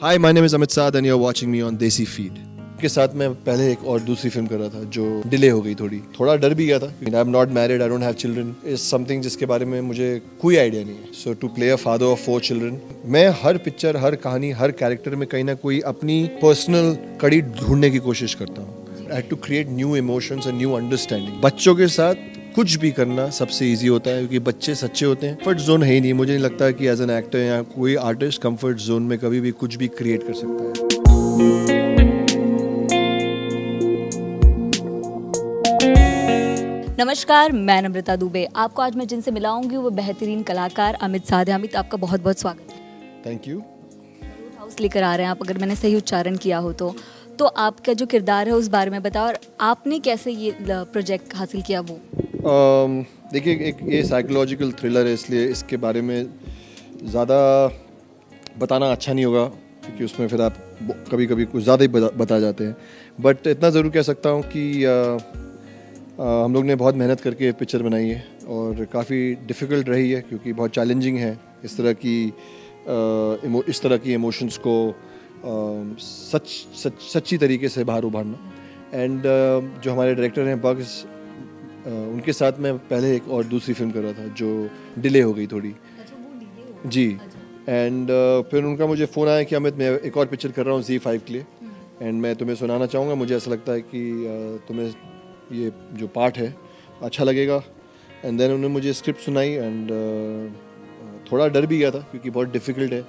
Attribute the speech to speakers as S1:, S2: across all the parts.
S1: Hi my name is Amit Sadh and you are watching me on Desi feed के साथ मैं पहले एक और दूसरी फिल्म कर रहा था जो डिले हो गई, थोड़ा डर भी गया था। I am not married, I don't have children, is something जिसके बारे में मुझे कोई आइडिया नहीं है। So to play a father of 4 children, मैं हर पिक्चर, हर कहानी, हर कैरेक्टर में कहीं ना कोई अपनी पर्सनल कड़ी ढूंढने की कोशिश करता हूँ। I had to create new emotions and new understanding. बच्चों के साथ कुछ भी करना सबसे इजी होता है क्योंकि बच्चे सच्चे होते हैं। कंफर्ट जोन है ही नहीं। मुझे नहीं लगता कि एज एन एक्टर या कोई आर्टिस्ट कंफर्ट जोन में कभी भी कुछ भी क्रिएट कर सकता है।
S2: नमस्कार, मैं नम्रता दुबे। आपको आज मैं जिनसे मिलाऊंगी वो बेहतरीन कलाकार अमित साध हैं। अमित, आपका बहुत बहुत स्वागत है।
S1: Thank you.
S2: हाउस लेकर आ रहे हैं आप, अगर मैंने सही उच्चारण किया हो तो आपका जो किरदार है उस बारे में बताओ और आपने कैसे ये प्रोजेक्ट हासिल किया वो।
S1: देखिए, एक ये साइकोलॉजिकल थ्रिलर है, इसलिए इसके बारे में ज़्यादा बताना अच्छा नहीं होगा क्योंकि उसमें फिर आप कभी कभी कुछ ज़्यादा ही बता जाते हैं। बट इतना ज़रूर कह सकता हूँ कि हम लोग ने बहुत मेहनत करके पिक्चर बनाई है और काफ़ी डिफ़िकल्ट रही है क्योंकि बहुत चैलेंजिंग है इस तरह की इमोशंस को सच्ची तरीके से बाहर उभारना। एंड जो हमारे डायरेक्टर हैं बग्स, उनके साथ मैं पहले एक और दूसरी फिल्म कर रहा था जो डिले हो गई थोड़ी। जी। एंड फिर उनका मुझे फ़ोन आया कि अमित, मैं एक और पिक्चर कर रहा हूँ Z5 के लिए एंड मैं तुम्हें सुनाना चाहूँगा। मुझे ऐसा लगता है कि तुम्हें ये जो पार्ट है अच्छा लगेगा। एंड देन उन्होंने मुझे स्क्रिप्ट सुनाई एंड थोड़ा डर भी गया था क्योंकि बहुत डिफ़िकल्ट है।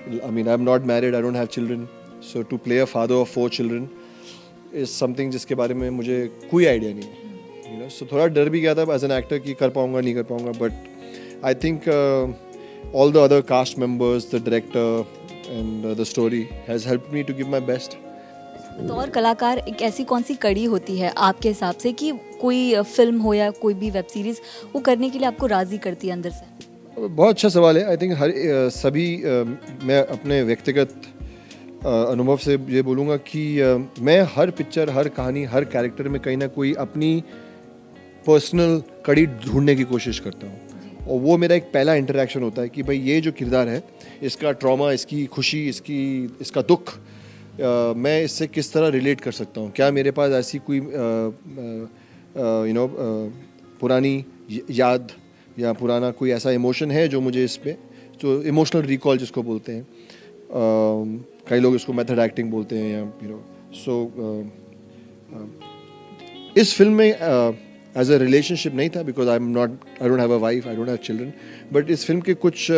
S1: I mean, I am not married, I don't have children, so to play a father of 4 children is something जिसके बारे में मुझे कोई आइडिया नहीं है। सो थोड़ा डर भी गया था एज एन एक्टर कि कर पाऊंगा नहीं कर पाऊंगा। But I think all the other cast members, the director and the story has helped me to give my best.
S2: बतौर कलाकार एक ऐसी कौन सी कड़ी होती है आपके हिसाब से कि कोई फिल्म हो या कोई भी वेब सीरीज़ वो करने के लिए आपको राज़ी करती है अंदर से?
S1: बहुत अच्छा सवाल है। आई थिंक मैं अपने व्यक्तिगत अनुभव से ये बोलूँगा कि मैं हर पिक्चर, हर कहानी, हर कैरेक्टर में कहीं ना कोई अपनी पर्सनल कड़ी ढूंढने की कोशिश करता हूँ और वो मेरा एक पहला इंटरेक्शन होता है कि भाई ये जो किरदार है, इसका ट्रॉमा, इसकी खुशी, इसका दुख, मैं इससे किस तरह रिलेट कर सकता हूँ। क्या मेरे पास ऐसी कोई पुरानी याद या पुराना कोई ऐसा इमोशन है जो मुझे इस पे, जो इमोशनल रिकॉल जिसको बोलते हैं, कई लोग इसको मेथड एक्टिंग बोलते हैं या इस फिल्म में एज अ रिलेशनशिप नहीं था because I don't have a wife, I don't have children. But इस फिल्म के कुछ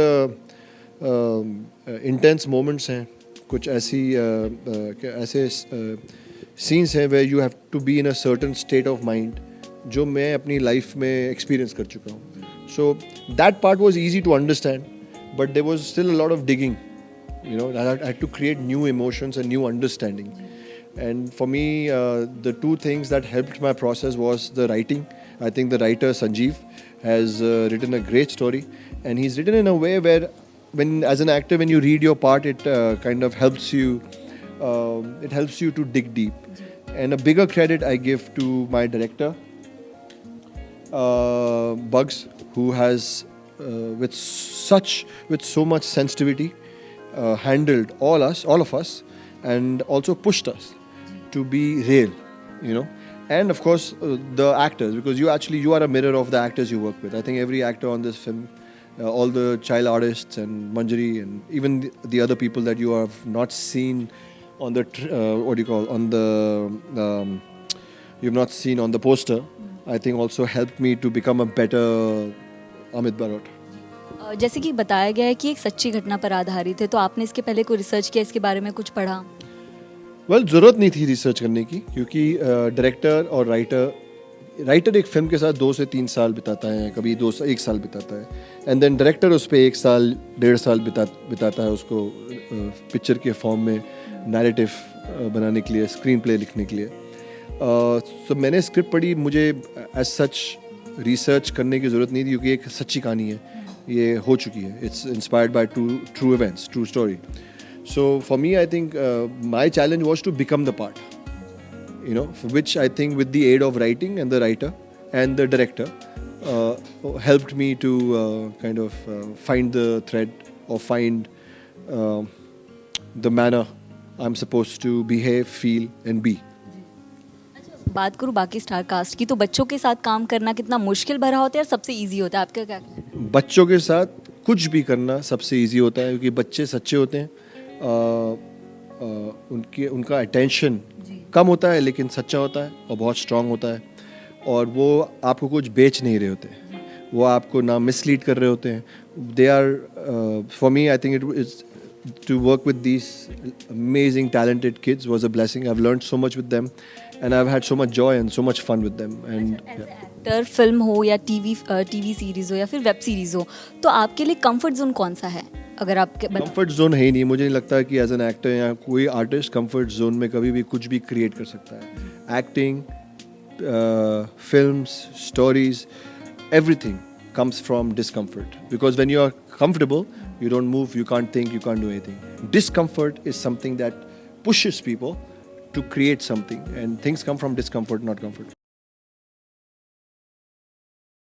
S1: इंटेंस मोमेंट्स हैं, कुछ ऐसे सीन्स हैं where you have to be in a certain state of mind जो मैं अपनी लाइफ में एक्सपीरियंस कर चुका हूँ। So that part was easy to understand, but there was still a lot of digging. I had to create new emotions and new understanding. And for me, the two things that helped my process was the writing. I think the writer Sanjeev has written a great story, and he's written in a way where, as an actor, when you read your part, it kind of helps you. It helps you to dig deep. And a bigger credit I give to my director, Bugs, who has with so much sensitivity handled all of us and also pushed us to be real. And of course the actors, because you are a mirror of the actors you work with. I think every actor on this film, all the child artists and Manjari and even the other people that you have not seen on the you've not seen on the poster, I think also helped me to become a better Amit Barot.
S2: जैसे कि बताया गया है कि एक सच्ची घटना पर आधारित है, तो आपने इसके पहले कोई रिसर्च किया, इसके बारे में कुछ पढ़ा?
S1: ज़रूरत नहीं थी रिसर्च करने की क्योंकि डायरेक्टर और राइटर एक फिल्म के साथ 2 से 3 साल बिताता है, कभी 1 साल बिताता है, एंड देन डायरेक्टर उस पर 1 साल 1.5 साल बिताता है उसको पिक्चर के फॉर्म में नैरेटिव बनाने के लिए, स्क्रीन प्ले लिखने के लिए। तो मैंने स्क्रिप्ट पढ़ी, मुझे एज सच रिसर्च करने की ज़रूरत नहीं थी क्योंकि एक सच्ची कहानी है, ये हो चुकी है। It's inspired by true events, true story. So for me, I think my challenge was to become the part, for which I think with the aid of writing and the writer and the director helped me to kind of find the thread or find the manner I'm supposed to behave, feel, and be.
S2: बात करूँ बाकी star cast की, तो बच्चों के साथ काम करना कितना मुश्किल भरा होता है और सबसे इजी होता है, आपका क्या कहना है?
S1: बच्चों के साथ कुछ भी करना सबसे इजी होता है क्योंकि बच्चे सच्चे होते हैं. उनका अटेंशन कम होता है लेकिन सच्चा होता है और बहुत स्ट्रांग होता है, और वो आपको कुछ बेच नहीं रहे होते, वो आपको ना मिसलीड कर रहे होते हैं. They are for me, I think it is to work with these amazing talented kids was a blessing. I've learned so much with them and I've had so much joy and so much fun with them. And
S2: actor, film हो या TV series हो या फिर web series हो, तो आपके लिए comfort zone कौन सा है? अगर आपके
S1: कंफर्ट जोन है ही नहीं. मुझे नहीं लगता कि एज एन एक्टर या कोई आर्टिस्ट कंफर्ट जोन में कभी भी कुछ भी क्रिएट कर सकता है. Acting, films, stories, everything comes from discomfort, because when you are comfortable you don't move, you can't think, you can't do anything. Discomfort is something that pushes people to create something, and things come from discomfort, not comfort.